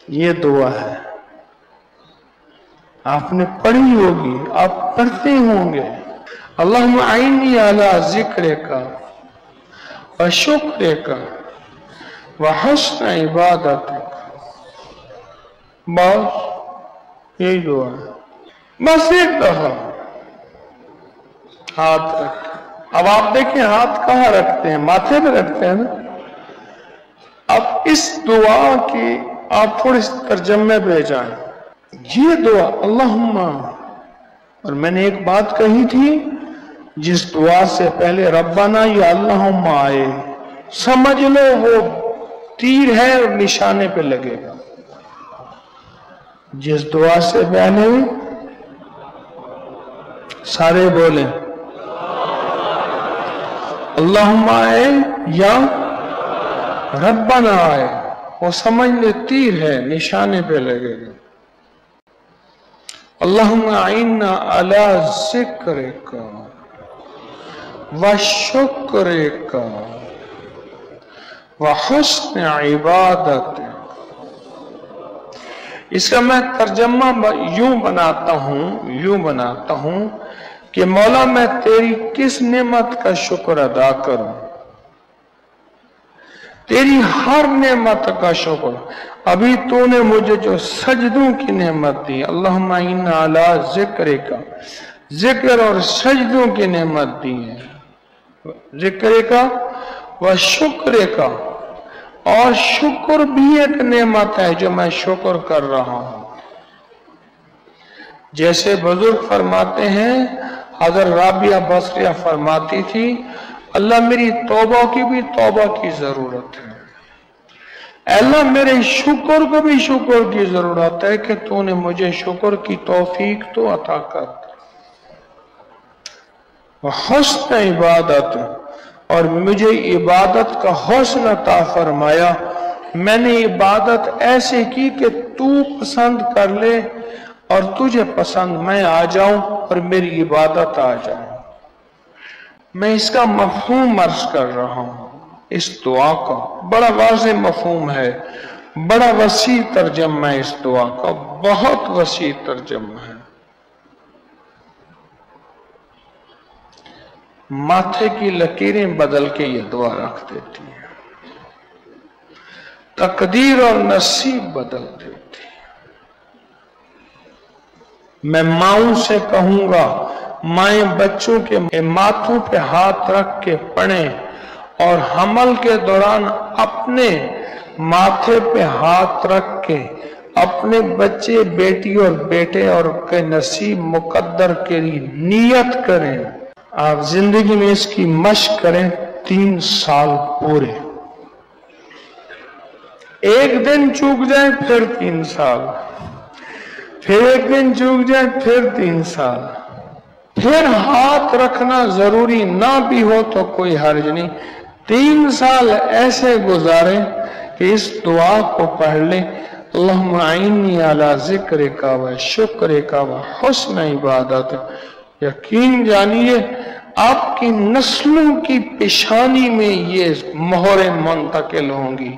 یہ دعا ہے، آپ نے پڑھی ہوگی، آپ پڑھتے ہوں گے۔ اللہم اعنی علی ذکرک و شکرک و حسن عبادتک، بس یہی دعا ہے، بس ایک دفعہ ہاتھ رکھ۔ اب آپ دیکھیں ہاتھ کہاں رکھتے ہیں؟ ماتھے پہ رکھتے ہیں نا۔ اب اس دعا کی آپ تھوڑے ترجمے پہ جائیں۔ یہ دعا اللہم، اور میں نے ایک بات کہی تھی، جس دعا سے پہلے ربنا یا اللہم آئے، سمجھ لو وہ تیر ہے اور نشانے پہ لگے گا۔ جس دعا سے پہلے سارے بولیں اللہم آئے یا ربنا آئے، وہ سمجھ لے تیر ہے، نشانے پہ لگے گا۔ اللہم اعنا علی ذکرک و شکرک و حسن عبادتک۔ اس کا میں ترجمہ یوں بناتا ہوں کہ مولا میں تیری کس نعمت کا شکر ادا کروں، تیری ہر نعمت کا شکر۔ ابھی تو نے مجھے جو سجدوں کی نعمت دی، اللہم اعنا علی ذکرک، ذکر اور سجدوں کی نعمت دی ہے، ذکرک و شکرک، اور شکر بھی ایک نعمت ہے جو میں شکر کر رہا ہوں۔ جیسے بزرگ فرماتے ہیں، حضرت رابعہ بصریہ فرماتی تھی، اللہ میری توبہ کی بھی توبہ کی ضرورت ہے، اللہ میرے شکر کو بھی شکر کی ضرورت ہے کہ تو نے مجھے شکر کی توفیق تو عطا کر دی۔ حسن عبادت، اور مجھے عبادت کا حسن عطا فرمایا، میں نے عبادت ایسے کی کہ تو پسند کر لے اور تجھے پسند میں آ جاؤں اور میری عبادت آ جائے۔ میں اس کا مفہوم عرض کر رہا ہوں، اس دعا کا بڑا واضح مفہوم ہے، بڑا وسیع ترجمہ ہے، اس دعا کا بہت وسیع ترجمہ ہے۔ ماتھے کی لکیریں بدل کے یہ دعا رکھ دیتی ہے، تقدیر اور نصیب بدل دیتی ہے۔ میں ماؤں سے کہوں گا، مائیں بچوں کے ماتھوں پہ ہاتھ رکھ کے پڑھیں اور حمل کے دوران اپنے ماتھے پہ ہاتھ رکھ کے اپنے بچے، بیٹی اور بیٹے اور کے نصیب مقدر کے لیے نیت کریں۔ آپ زندگی میں اس کی مشق کریں 3 سال پورے، ایک دن چوک جائے پھر 3 سال، پھر ایک دن چوک جائے پھر 3 سال، پھر ہاتھ رکھنا ضروری نہ بھی ہو تو کوئی حرج نہیں، 3 سال ایسے گزاریں کہ اس دعا کو پڑھ لیں، اللہم اعنی علی ذکرک و شکرک و حسن عبادت۔ یقین جانیے آپ کی نسلوں کی پیشانی میں یہ مہریں منتقل ہوں گی،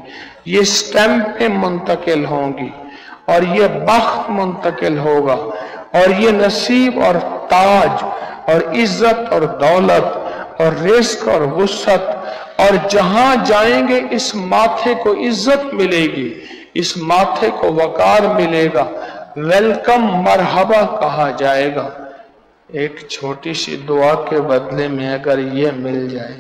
یہ سٹیمپیں منتقل ہوں گی، اور یہ بخت منتقل ہوگا، اور یہ نصیب اور تاج اور عزت اور دولت اور رزق اور وسعت، اور جہاں جائیں گے اس ماتھے کو عزت ملے گی، اس ماتھے کو وقار ملے گا، ویلکم مرحبا کہا جائے گا۔ ایک چھوٹی سی دعا کے بدلے میں اگر یہ مل جائے